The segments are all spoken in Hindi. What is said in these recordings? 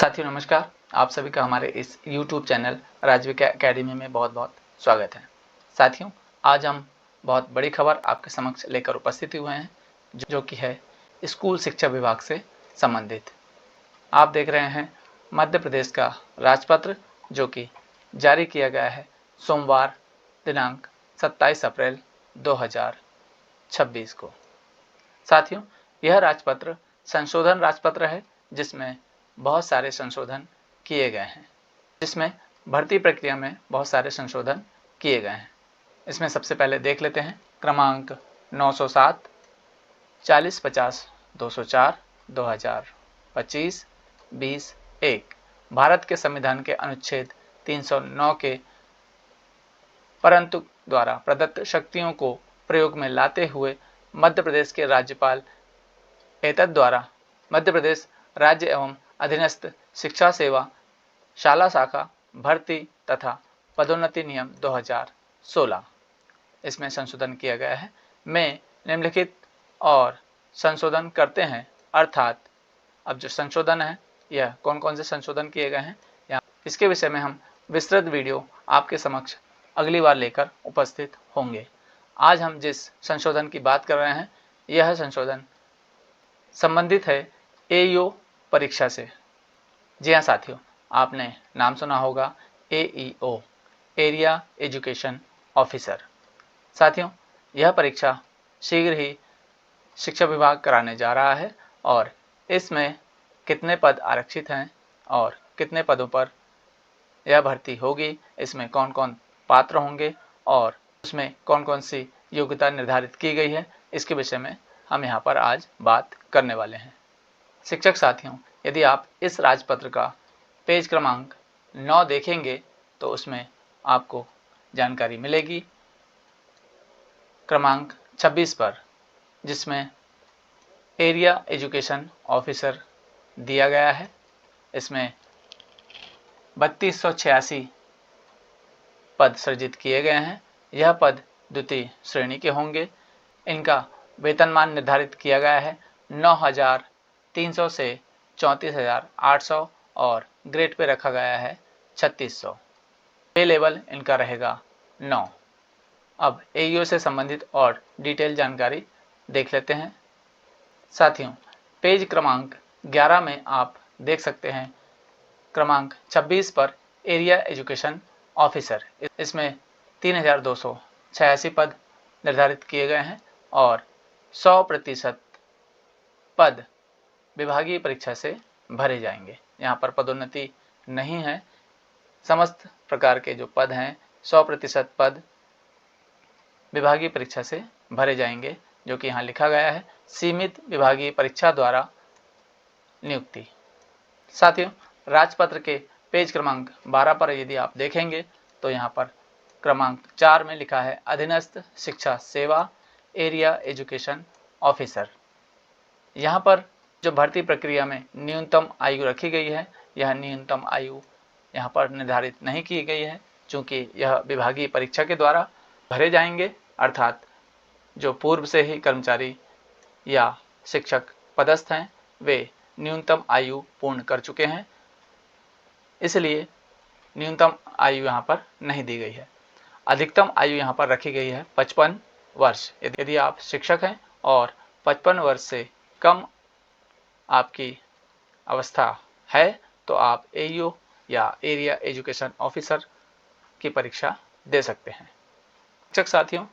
साथियों नमस्कार। आप सभी का हमारे इस YouTube चैनल राजविका एकेडमी में बहुत बहुत स्वागत है। साथियों आज हम बहुत बड़ी खबर आपके समक्ष लेकर उपस्थित हुए हैं जो कि है स्कूल शिक्षा विभाग से संबंधित। आप देख रहे हैं मध्य प्रदेश का राजपत्र जो कि जारी किया गया है सोमवार दिनांक 27 अप्रैल 2026 को। साथियों यह राजपत्र संशोधन राजपत्र है जिसमें बहुत सारे संशोधन किए गए हैं, जिसमें भर्ती प्रक्रिया में बहुत सारे संशोधन किए गए हैं। इसमें सबसे पहले देख लेते हैं क्रमांक 907, 4050, 204, 2025, 20-1 भारत के संविधान के अनुच्छेद 309 के परंतु द्वारा प्रदत्त शक्तियों को प्रयोग में लाते हुए मध्य प्रदेश के राज्यपाल एतद द्वारा मध्य प्रदेश राज्य एवं अधीनस्थ शिक्षा सेवा शाला शाखा भर्ती तथा पदोन्नति नियम 2016 इसमें संशोधन किया गया है। में निम्नलिखित और संशोधन करते हैं, अर्थात अब जो संशोधन है यह कौन कौन से संशोधन किए गए हैं यहाँ इसके विषय में हम विस्तृत वीडियो आपके समक्ष अगली बार लेकर उपस्थित होंगे। आज हम जिस संशोधन की बात कर रहे हैं यह संशोधन संबंधित है AEO परीक्षा से। जी हाँ साथियों, आपने नाम सुना होगा AEO एरिया एजुकेशन ऑफिसर। साथियों यह परीक्षा शीघ्र ही शिक्षा विभाग कराने जा रहा है और इसमें कितने पद आरक्षित हैं और कितने पदों पर यह भर्ती होगी, इसमें कौन कौन पात्र होंगे और उसमें कौन कौन सी योग्यता निर्धारित की गई है, इसके विषय में हम यहाँ पर आज बात करने वाले हैं। शिक्षक साथियों यदि आप इस राजपत्र का पेज क्रमांक 9 देखेंगे तो उसमें आपको जानकारी मिलेगी क्रमांक 26 पर, जिसमें एरिया एजुकेशन ऑफिसर दिया गया है। इसमें 3286 पद सृजित किए गए हैं। यह पद द्वितीय श्रेणी के होंगे। इनका वेतनमान निर्धारित किया गया है 9,300 से 34,800 और ग्रेड पे रखा गया है 3600। पे लेवल इनका रहेगा 9। अब AEO से संबंधित और डिटेल जानकारी देख लेते हैं। साथियों पेज क्रमांक 11 में आप देख सकते हैं क्रमांक 26 पर एरिया एजुकेशन ऑफिसर। इसमें 3,286 पद निर्धारित किए गए हैं और 100% पद विभागीय परीक्षा से भरे जाएंगे। यहाँ पर पदोन्नति नहीं है। समस्त प्रकार के जो पद हैं 100% पद विभागीय परीक्षा से भरे जाएंगे, जो कि यहाँ लिखा गया है सीमित विभागीय परीक्षा द्वारा नियुक्ति। साथियों राजपत्र के पेज क्रमांक 12 पर यदि आप देखेंगे तो यहाँ पर क्रमांक 4 में लिखा है अधीनस्थ शिक्षा सेवा एरिया एजुकेशन ऑफिसर। यहाँ पर जो भर्ती प्रक्रिया में न्यूनतम आयु रखी गई है यह न्यूनतम आयु यहाँ पर निर्धारित नहीं की गई है, चूँकि यह विभागीय परीक्षा के द्वारा भरे जाएंगे, अर्थात जो पूर्व से ही कर्मचारी या शिक्षक पदस्थ हैं वे न्यूनतम आयु पूर्ण कर चुके हैं, इसलिए न्यूनतम आयु यहाँ पर नहीं दी गई है। अधिकतम आयु यहाँ पर रखी गई है 55 वर्ष। यदि आप शिक्षक हैं और 55 वर्ष से कम आपकी अवस्था है तो आप AEO या एरिया एजुकेशन ऑफिसर की परीक्षा दे सकते हैं। शिक्षक साथियों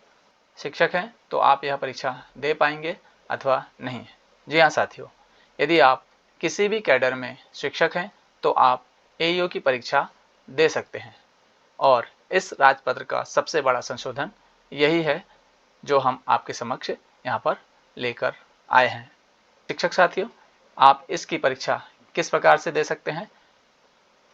शिक्षक हैं तो आप यह परीक्षा दे पाएंगे अथवा नहीं। जी हाँ साथियों, यदि आप किसी भी कैडर में शिक्षक हैं तो आप AEO की परीक्षा दे सकते हैं। और इस राजपत्र का सबसे बड़ा संशोधन यही है जो हम आपके समक्ष यहाँ पर लेकर आए हैं। शिक्षक साथियों आप इसकी परीक्षा किस प्रकार से दे सकते हैं,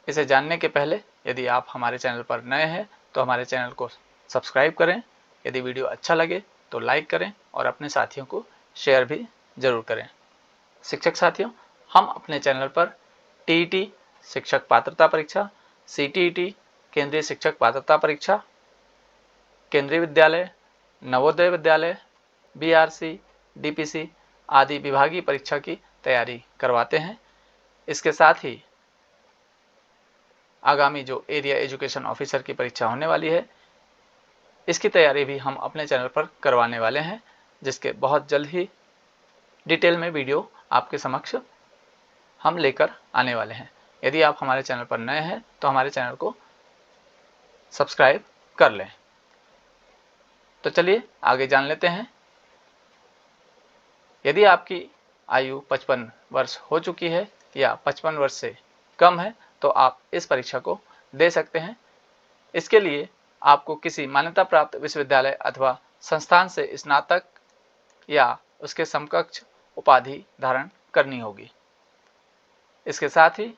इसे जानने के पहले यदि आप हमारे चैनल पर नए हैं तो हमारे चैनल को सब्सक्राइब करें। यदि वीडियो अच्छा लगे तो लाइक करें और अपने साथियों को शेयर भी ज़रूर करें। शिक्षक साथियों हम अपने चैनल पर TET शिक्षक पात्रता परीक्षा, CTET केंद्रीय शिक्षक पात्रता परीक्षा, केंद्रीय विद्यालय, नवोदय विद्यालय, BRC, DPC आदि विभागीय परीक्षा की तैयारी करवाते हैं। इसके साथ ही आगामी जो एरिया एजुकेशन ऑफिसर की परीक्षा होने वाली है, इसकी तैयारी भी हम अपने चैनल पर करवाने वाले हैं, जिसके बहुत जल्द ही डिटेल में वीडियो आपके समक्ष हम लेकर आने वाले हैं। यदि आप हमारे चैनल पर नए हैं तो हमारे चैनल को सब्सक्राइब कर लें। तो चलिए आगे जान लेते हैं। यदि आपकी आयु 55 वर्ष हो चुकी है या 55 वर्ष से कम है तो आप इस परीक्षा को दे सकते हैं। इसके लिए आपको किसी मान्यता प्राप्त विश्वविद्यालय अथवा संस्थान से स्नातक या उसके समकक्ष उपाधि धारण करनी होगी। इसके साथ ही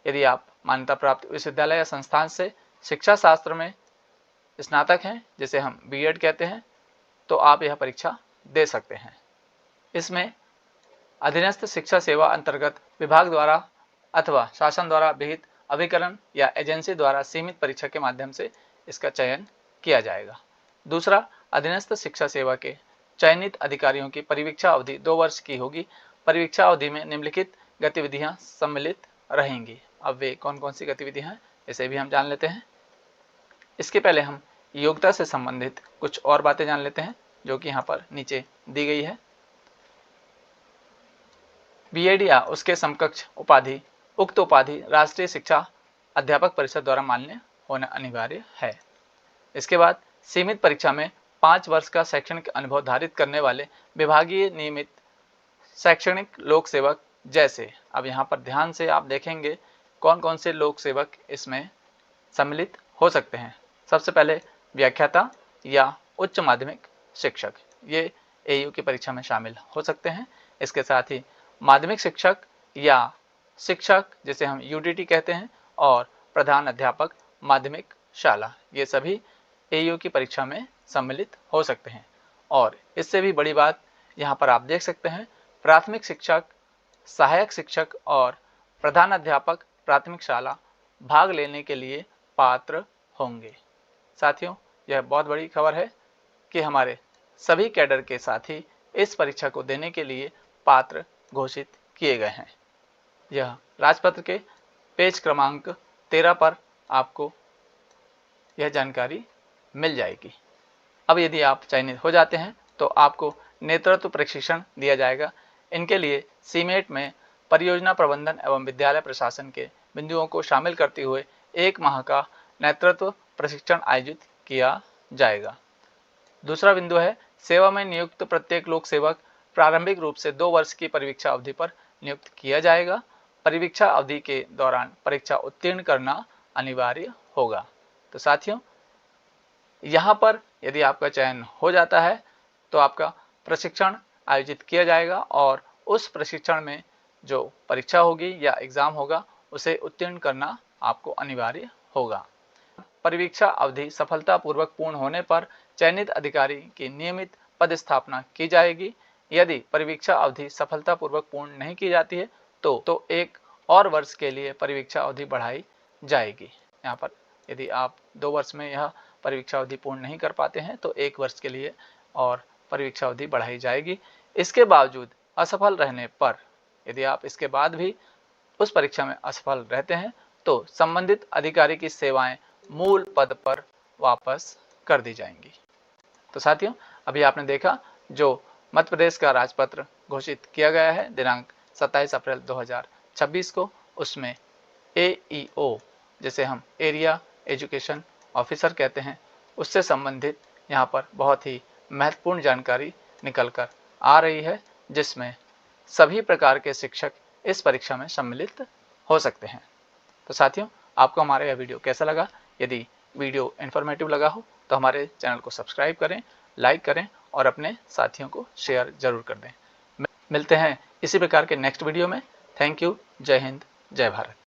यदि आप मान्यता प्राप्त विश्वविद्यालय या संस्थान से शिक्षा शास्त्र में स्नातक हैं, जिसे हम बीएड कहते हैं, तो आप यह परीक्षा दे सकते हैं। इसमें अधीनस्थ शिक्षा सेवा अंतर्गत विभाग द्वारा अथवा शासन द्वारा विहित अभिकरण या एजेंसी द्वारा सीमित परीक्षा के माध्यम से इसका चयन किया जाएगा। दूसरा, अधीनस्थ शिक्षा सेवा के चयनित अधिकारियों की परिवीक्षा अवधि 2 वर्ष की होगी। परिवीक्षा अवधि में निम्नलिखित गतिविधियां सम्मिलित रहेंगी। अब वे कौन कौन सी गतिविधियां हैं, इसे भी हम जान लेते हैं। इसके पहले हम योग्यता से संबंधित कुछ और बातें जान लेते हैं, जो कि यहाँ पर नीचे दी गई है। बीएड या उसके समकक्ष उपाधि, उक्त उपाधि राष्ट्रीय शिक्षा अध्यापक परिषद द्वारा मान्य होना अनिवार्य है। इसके बाद सीमित परीक्षा में 5 वर्ष का शैक्षणिक अनुभव धारित करने वाले विभागीय नियमित शैक्षणिक लोक सेवक जैसे, अब यहाँ पर ध्यान से आप देखेंगे कौन कौन से लोक सेवक इसमें सम्मिलित हो सकते हैं। सबसे पहले व्याख्याता या उच्च माध्यमिक शिक्षक, ये एयू की परीक्षा में शामिल हो सकते हैं। इसके साथ ही माध्यमिक शिक्षक या शिक्षक, जिसे हम यूडीटी कहते हैं, और प्रधान अध्यापक माध्यमिक शाला, ये सभी एयू की परीक्षा में सम्मिलित हो सकते हैं। और इससे भी बड़ी बात यहाँ पर आप देख सकते हैं, प्राथमिक शिक्षक, सहायक शिक्षक और प्रधान अध्यापक प्राथमिक शाला भाग लेने के लिए पात्र होंगे। साथियों, यह बहुत बड़ी खबर है कि हमारे सभी कैडर के साथी इस परीक्षा को देने के लिए पात्र घोषित किए गए हैं। यह राजपत्र के पेज क्रमांक 13 पर आपको यह जानकारी मिल जाएगी। अब यदि आप चयनित हो जाते हैं तो आपको नेतृत्व प्रशिक्षण दिया जाएगा। इनके लिए सीमेट में परियोजना प्रबंधन एवं विद्यालय प्रशासन के बिंदुओं को शामिल करते हुए 1 माह का नेतृत्व प्रशिक्षण आयोजित किया जाएगा। दूसरा बिंदु है, सेवा में नियुक्त प्रत्येक लोक सेवक प्रारंभिक रूप से 2 वर्ष की परिवीक्षा अवधि पर नियुक्त किया जाएगा। परिवीक्षा अवधि के दौरान परीक्षा उत्तीर्ण करना अनिवार्य होगा। तो साथियों, यहाँ पर यदि आपका चयन हो जाता है तो आपका प्रशिक्षण आयोजित किया जाएगा और उस प्रशिक्षण में जो परीक्षा होगी या एग्जाम होगा उसे उत्तीर्ण करना आपको अनिवार्य होगा। परिवीक्षा अवधि सफलतापूर्वक पूर्ण होने पर चयनित अधिकारी की नियमित पदस्थापना की जाएगी। यदि परिवीक्षा अवधि सफलतापूर्वक पूर्ण नहीं की जाती है तो 1 और वर्ष के लिए परिवीक्षा अवधि बढ़ाई जाएगी। यहाँ पर यदि आप 2 वर्ष में यह परिवीक्षा अवधि पूर्ण नहीं कर पाते हैं तो 1 वर्ष के लिए और परिवीक्षा अवधि बढ़ाई जाएगी। इसके बावजूद असफल रहने पर, यदि आप इसके बाद भी उस परीक्षा में असफल रहते हैं तो संबंधित अधिकारी की सेवाएं मूल पद पर वापस कर दी जाएंगी। तो साथियों, अभी आपने देखा जो मध्य प्रदेश का राजपत्र घोषित किया गया है दिनांक 27 अप्रैल 2026 को, उसमें एईओ, जिसे हम एरिया एजुकेशन ऑफिसर कहते हैं, उससे संबंधित यहाँ पर बहुत ही महत्वपूर्ण जानकारी निकल कर आ रही है, जिसमें सभी प्रकार के शिक्षक इस परीक्षा में सम्मिलित हो सकते हैं। तो साथियों, आपको हमारा यह वीडियो कैसा लगा? यदि वीडियो इन्फॉर्मेटिव लगा हो तो हमारे चैनल को सब्सक्राइब करें, लाइक करें और अपने साथियों को शेयर जरूर कर दें। मिलते हैं इसी प्रकार के नेक्स्ट वीडियो में। Thank you. जय हिंद, जय भारत।